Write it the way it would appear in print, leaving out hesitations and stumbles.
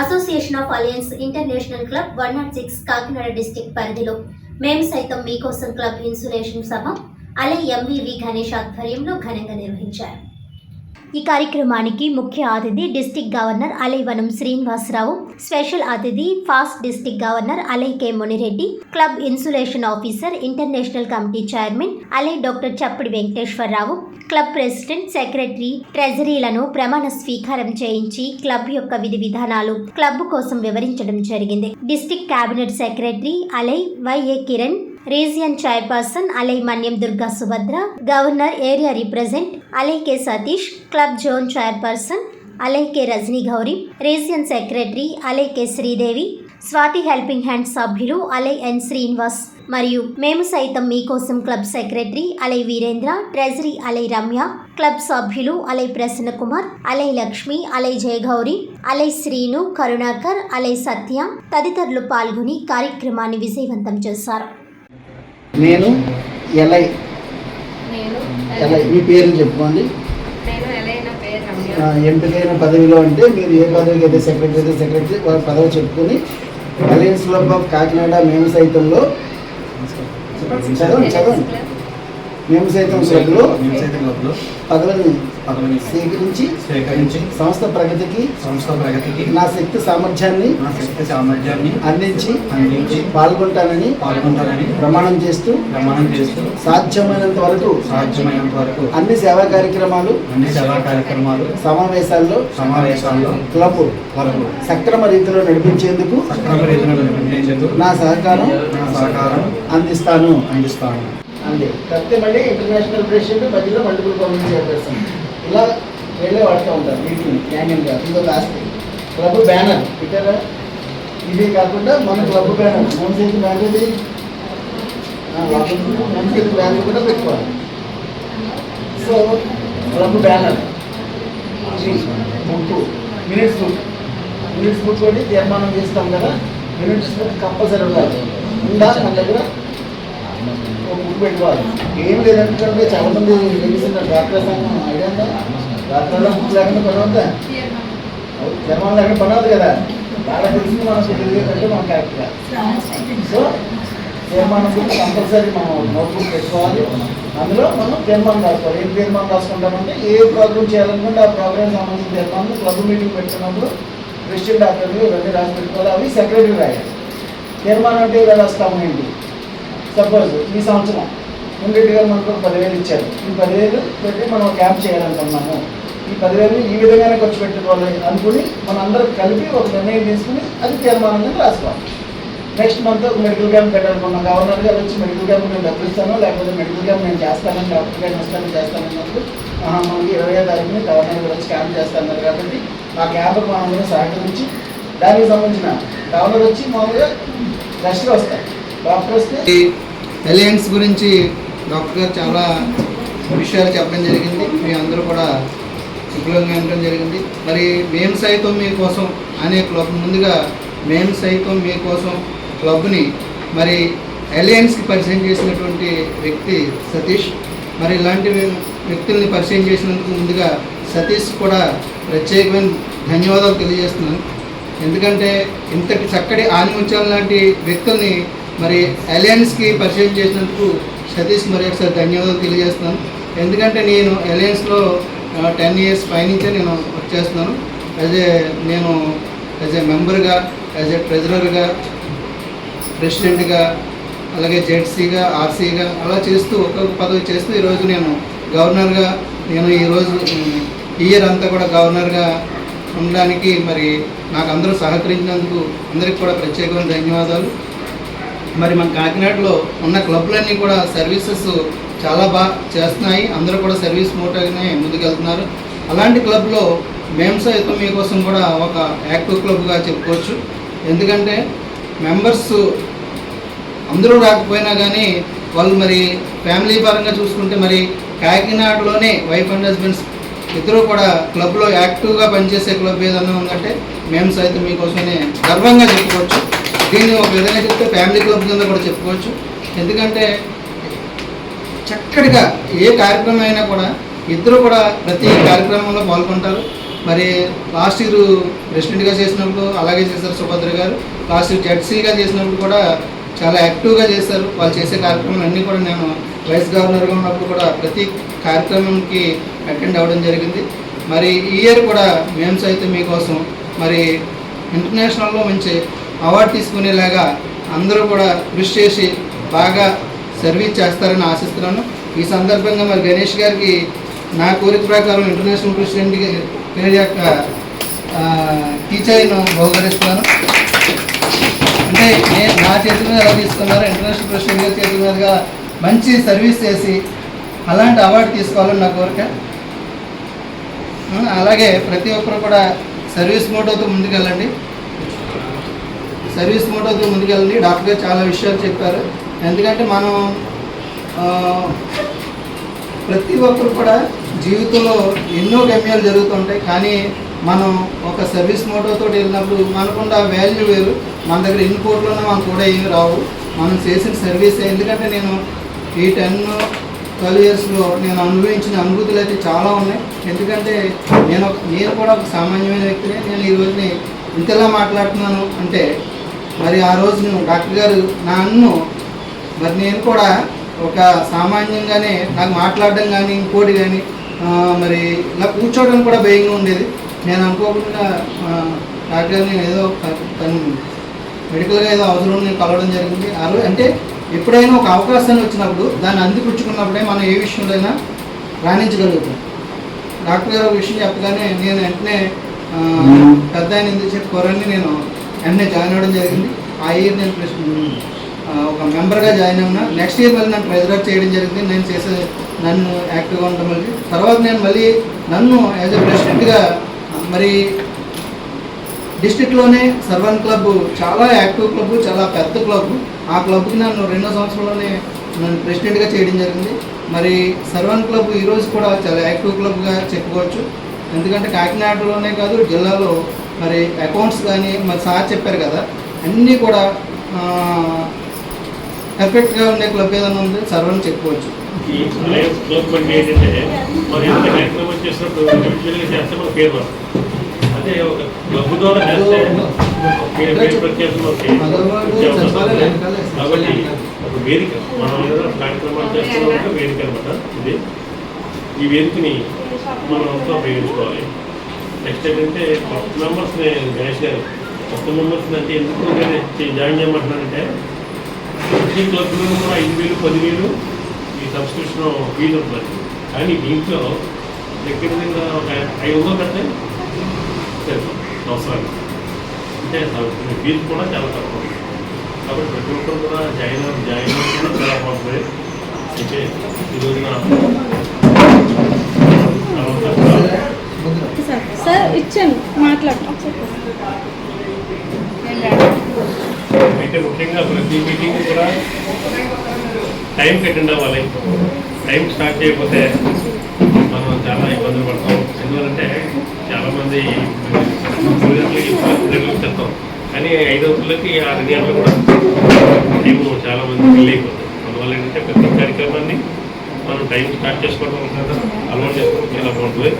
Association of alliance international club 106 Kakinada district పరిధిలో మేము సైతం మీకోసం క్లబ్ ఇన్సులేషన్ సభ అలై ఎంవివి గణేష్ ఆధ్వర్యంలో ఘనంగా నిర్వహించారు. ఈ కార్యక్రమానికి ముఖ్య అతిథి డిస్ట్రిక్ట్ గవర్నర్ అలై వనం శ్రీనివాసరావు, స్పెషల్ అతిథి ఫాస్ట్ డిస్ట్రిక్ట్ గవర్నర్ అలై K Munireddy, club installation officer international committee chairman అలై doctor Chappidi Venkateswararao, club president, secretary, ట్రెజరీలను ప్రమాణ స్వీకారం చేయించి క్లబ్ యొక్క విధి విధానాలు క్లబ్ కోసం వివరించడం జరిగింది. డిస్ట్రిక్ట్ కేబినెట్ సెక్రటరీ అలై వైఏ కిరణ్, రీజియన్ చైర్పర్సన్ అలై Manyam Durga Subhadra, governor area represent అలై K Satish, club zone chairperson అలై K Rajani Gowri, region secretary అలై K Sridevi, Swathi helping hand సభ్యులు అలై ఎన్ శ్రీనివాస్ మరియు మేము సైతం మీకోసం క్లబ్ సెక్రటరీ అలై వీరేంద్ర, ట్రెజరీ అలై రమ్య, క్లబ్ సభ్యులు అలై ప్రసన్న కుమార్, అలై లక్ష్మి, అలై జయగౌరి, అలై శ్రీను, కరుణాకర్, అలై సత్య తదితరులు పాల్గొని కార్యక్రమాన్ని విజయవంతం చేశారు. నేను ఎలై మీ పేరు చెప్పుకోండి. ఎంపికైన పదవిలో అంటే మీరు ఏ పదవికి అయితే సెక్రటరీ వాళ్ళ పదవి చెప్పుకొని అలయన్స్ క్లబ్ ఆఫ్ కాకినాడ మేము సైతంలో చదవండి మేము సైతం క్లబ్లో పదవిని స్వీకరించి సంస్థ ప్రగతికి నా శక్తి సామర్థ్యాన్ని అందించి పాల్గొంటానని ప్రమాణం చేస్తూ సాధ్యమైనంత వరకు అన్ని సేవా కార్యక్రమాలు సమావేశాల్లో క్లబ్ సక్రమ రీతిలో నడిపించేందుకు నా సహకారం అందిస్తాను అంతే. కాకపోతే మళ్ళీ ఇంటర్నేషనల్ ప్రెసిడెంట్ మధ్యలో మల్టిపుల్ కమిటీ చైర్పర్సన్ ఇలా వెళ్ళే వాడుతూ ఉంటారు మీటింగ్ యాన్యువల్గా. ఇంకో లాస్ట్ క్లబ్ బ్యానర్ ఇక్కడ ఇదే కాకుండా మన క్లబ్ బ్యానర్ మోన్సేతి బ్యానర్ మోన్సేతి బ్యానర్ కూడా పెట్టుకోవాలి. So club banner book minutes book కూడా తీర్మానం చేస్తాం కదా. మినిట్స్ బుక్ కంపల్సరీ ఉండాలి. మన దగ్గర బుక్ పెట్టుకోవాలి. ఏం లేదంటే చాలా మంది తెలుస్తున్నారు డాక్టర్ ఐడియా ఉందా? డాక్టర్లో బుక్ లేకుండా పని అవుతా, జర్మన్ లేకుండా పని అవుతుంది కదా. బాగా తెలిసింది మనం తెలియదంటే మనం కరెక్ట్గా. సో తీర్మానం బుక్ కంపల్సరీ మనం నోట్బుక్ పెట్టుకోవాలి. అందులో మనం తీర్మానం రాసుకోవాలి. ఏం తీర్మానం రాసుకుంటామంటే ఏ ప్రోగ్రామ్ చేయాలనుకుంటే ఆ ప్రోగ్రామ్ సంబంధించిన తీర్మానం క్లబ్ మీటింగ్ పెట్టుకున్నప్పుడు ప్రెసిడెంట్ డాక్టర్లు ఇవన్నీ రాసి పెట్టుకోవాలి. అవి సెక్రటరీ రాయాలి. తీర్మానం అంటే ఇలా రాస్తాము ఏంటి? సపోజ్ ఈ సంవత్సరం మున్రెడ్డి గారు మనకు 10,000 ఇచ్చారు. ఈ 10,000 పెట్టి మనం క్యాంప్ చేయాలనుకున్నాము. ఈ 10,000 ఈ విధంగానే ఖర్చు పెట్టుకోవాలి అనుకుని మనం అందరం కలిపి ఒక నిర్ణయం తీసుకుని అది తీర్మానంగా రాసుకోవాలి. నెక్స్ట్ మంత్ ఒక మెడికల్ క్యాంప్ పెట్టాలనుకున్నాం. గవర్నర్ గారు వచ్చి మెడికల్ క్యాంప్ నేను డబ్బులు ఇస్తాను, లేకపోతే మెడికల్ క్యాంప్ నేను చేస్తానని డాక్టర్ గారిని వస్తాను చేస్తానన్నప్పుడు మనకి 20వ తారీఖుని గవర్నర్ గారు వచ్చి క్యాంప్ చేస్తున్నారు కాబట్టి ఆ క్యాంప్కి మనం సహకరించి దానికి సంబంధించిన గవర్నర్ వచ్చి మామూలుగా గెస్ట్గా వస్తారు. అలయన్స్ గురించి డాక్టర్ గారు చాలా విషయాలు చెప్పడం జరిగింది. మీ అందరూ కూడా శుభ్రంగా వినడం జరిగింది. మరి మేము సైతం మీకోసం అనే క్లబ్ ముందుగా మేము సైతం మీకోసం క్లబ్ని మరి అలయన్స్కి పరిచయం చేసినటువంటి వ్యక్తి సతీష్. మరి ఇలాంటి వ్యక్తుల్ని పరిచయం చేసినందుకు ముందుగా సతీష్ కూడా ప్రత్యేకమైన ధన్యవాదాలు తెలియజేస్తున్నాను. ఎందుకంటే ఇంతటి చక్కటి ఆనిముత్యాల లాంటి వ్యక్తుల్ని మరి అలయన్స్కి పరిచయం చేసినందుకు సతీష్ మరి ఒకసారి ధన్యవాదాలు తెలియజేస్తున్నాను. ఎందుకంటే నేను అలయన్స్లో 10 years పైనుంచే నేను వర్క్ చేస్తున్నాను. నేను యాజ్ ఏ మెంబర్గా, యాజ్ ఏ ట్రెజరర్గా, ప్రెసిడెంట్గా, అలాగే జెడ్సీగా, ఆర్సీగా అలా చేస్తూ ఒక్కొక్క పదవి చేస్తూ ఈరోజు నేను గవర్నర్గా ఈరోజు ఇయర్ అంతా కూడా గవర్నర్గా ఉండడానికి మరి నాకు అందరూ సహకరించినందుకు అందరికీ కూడా ప్రత్యేకమైన ధన్యవాదాలు. మరి మన కాకినాడలో ఉన్న క్లబ్లన్నీ కూడా సర్వీసెస్ చాలా బాగా చేస్తున్నాయి. అందరూ కూడా సర్వీస్ మోటాగానే ముందుకెళ్తున్నారు. అలాంటి క్లబ్లో మేము సైతం మీకోసం కూడా ఒక యాక్టివ్ క్లబ్గా చెప్పుకోవచ్చు. ఎందుకంటే మెంబర్స్ అందరూ రాకపోయినా కానీ వాళ్ళు మరి ఫ్యామిలీ పరంగా చూసుకుంటే మరి కాకినాడలోనే వైఫ్ అండ్ హస్బెండ్స్ ఇద్దరు కూడా క్లబ్లో యాక్టివ్గా పనిచేసే క్లబ్ ఏదన్నా ఉందంటే మేము సైతం మీకోసమే గర్వంగా చెప్పుకోవచ్చు. దీన్ని ఒక విధంగా చెప్తే ఫ్యామిలీ క్లబ్ కింద కూడా చెప్పుకోవచ్చు. ఎందుకంటే చక్కటిగా ఏ కార్యక్రమం అయినా కూడా ఇద్దరు కూడా ప్రతి కార్యక్రమంలో పాల్గొంటారు. మరి లాస్ట్ ఇయర్ ప్రెసిడెంట్గా చేసినప్పుడు అలాగే చేశారు సుభద్ర గారు. లాస్ట్ ఇయర్ జడ్సీగా చేసినప్పుడు కూడా చాలా యాక్టివ్గా చేశారు. వాళ్ళు చేసే కార్యక్రమాలు అన్నీ కూడా నేను వైస్ గవర్నర్గా ఉన్నప్పుడు కూడా ప్రతి కార్యక్రమంకి అటెండ్ అవ్వడం జరిగింది. మరి ఈ ఇయర్ కూడా మేము సైతం మీకోసం మరి ఇంటర్నేషనల్లో మంచి అవార్డు తీసుకునేలాగా అందరూ కూడా కృషి చేసి బాగా సర్వీస్ చేస్తారని ఆశిస్తున్నాను. ఈ సందర్భంగా మరి గణేష్ గారికి నా కోరిక ప్రకారం ఇంటర్నేషనల్ ప్రెసిడెంట్ పేరు యొక్క టీచర్ను బహుకరిస్తున్నాను. అంటే నేను నా చేతుల మీద ఎలా తీసుకున్నారో ఇంటర్నేషనల్ ప్రెసిడెంట్ గారి చేతుల మీదుగా మంచి సర్వీస్ చేసి అలాంటి అవార్డు తీసుకోవాలని నా కోరిక. అలాగే ప్రతి ఒక్కరు కూడా సర్వీస్ మోటోతో ముందుకెళ్ళండి. డాక్టర్ గారు చాలా విషయాలు చెప్పారు. ఎందుకంటే మనం ప్రతి ఒక్కరు కూడా జీవితంలో ఎన్నో గమ్యాలు జరుగుతుంటాయి. కానీ మనం ఒక సర్వీస్ మోటోతో వెళ్ళినప్పుడు మనకున్న వాల్యూ వేరు. మన దగ్గర ఇన్ని కోట్లున్నా మనకు కూడా ఏమి రావు. మనం చేసిన సర్వీస్. ఎందుకంటే నేను ఈ 10-12 ఇయర్స్లో నేను అనుభవించిన అనుభూతులు అయితే చాలా ఉన్నాయి. ఎందుకంటే నేను కూడా ఒక సామాన్యమైన వ్యక్తిని. నేను ఈ రోజుని ఇంతలా మాట్లాడుతున్నాను అంటే మరి ఆ రోజు డాక్టర్ గారు నన్ను మరి నేను కూడా ఒక సామాన్యంగానే నాకు మాట్లాడడం కానీ ఇంకోటి కానీ మరి ఇలా కూర్చోవడం కూడా భయంగా ఉండేది. నేను అనుకోకుండా డాక్టర్ గారిని ఏదో తను మెడికల్గా ఏదో అవసరం నేను కలవడం జరిగింది. ఆ రోజు అంటే ఎప్పుడైనా ఒక అవకాశాన్ని వచ్చినప్పుడు దాన్ని అందిపుచ్చుకున్నప్పుడే మనం ఏ విషయంలో రాణించగలుగుతాం. డాక్టర్ గారు ఒక విషయం చెప్పగానే నేను వెంటనే పెద్ద ఆయన ఎందుకు చెప్పుకోరని నేను వెంటనే జాయిన్ అవ్వడం జరిగింది. ఆ ఇయర్ నేను ఒక మెంబర్గా జాయిన్ అయినా. నెక్స్ట్ ఇయర్ మళ్ళీ నన్ను ట్రెజరర్ చేయడం జరిగింది. నన్ను యాక్టివ్గా ఉండడం మళ్ళీ తర్వాత నేను మళ్ళీ నన్ను యాజ్ ఎ ప్రెసిడెంట్గా మరి డిస్ట్రిక్ట్లోనే సర్వన్ క్లబ్ చాలా యాక్టివ్ క్లబ్, చాలా పెద్ద క్లబ్. ఆ క్లబ్కి నన్ను 2వ సంవత్సరంలోనే నన్ను ప్రెసిడెంట్గా చేయడం జరిగింది. మరి సర్వన్ క్లబ్ ఈరోజు కూడా చాలా యాక్టివ్ క్లబ్గా చెప్పుకోవచ్చు. ఎందుకంటే కాకినాడలోనే కాదు జిల్లాలో మరి అకౌంట్స్ కానీ మరి సార్ చెప్పారు కదా అన్నీ కూడా పర్ఫెక్ట్గా ఉండే క్లబ్ ఏదైనా ఉంది సర్వన్ చెప్పుకోవచ్చు. ఈ క్లబ్ అంటే ఏంటంటే మరి ఎంత కార్యక్రమం చేసినప్పుడు ఇండివిజువల్గా చేస్తే మన పేరు అదే ఒక క్లబ్ ద్వారా చేస్తే పేరు ప్రత్యేకం కాబట్టి ఒక వేదిక మనం ఏదైనా కార్యక్రమాలు చేస్తున్నా వేదిక అనమాట. ఇది ఈ వేదికని మనం అంతా ఉపయోగించుకోవాలి. నెక్స్ట్ ఏంటంటే కొత్త మెంబర్స్ని గణేష్ గారు కొత్త మెంబర్స్ని అంటే ఎందుకు జాయిన్ చేయమంటున్నారంటే ప్రతి క్లబ్లో కూడా 5,000, 10,000 ఈ సబ్స్క్రిప్షన్ ఫీజు ఉంటుంది. కానీ దీంట్లో దగ్గర దగ్గర ఒక 500 కడితే అవసరాలు అంటే ఫీజు కూడా చాలా తక్కువ. కాబట్టి ప్రతి ఒక్కరు కూడా జాయిన్ అవ్వడం చాలా బాగుంటుంది. అయితే ఈ రోజున సార్ ఇచ్చాను మాట్లాడతాం. అయితే ముఖ్యంగా ప్రతి మీటింగ్ కూడా టైంకి అటెండ్ అవ్వాలి. టైం స్టార్ట్ చేయకపోతే మనం చాలా ఇబ్బందులు పడతాం. ఎందుకంటే చాలామంది 3 గంటలకి చెప్తాం, కానీ 5 గంటలకి 6 గంటలు కూడా టైము చాలామంది ఫిల్ అయిపోతుంది. అందువల్ల ఏంటంటే ప్రతి కార్యక్రమాన్ని మనం టైం స్టార్ట్ చేసుకోవడం అలవాటు చేసుకోవడం చాలా బాగుంటుంది.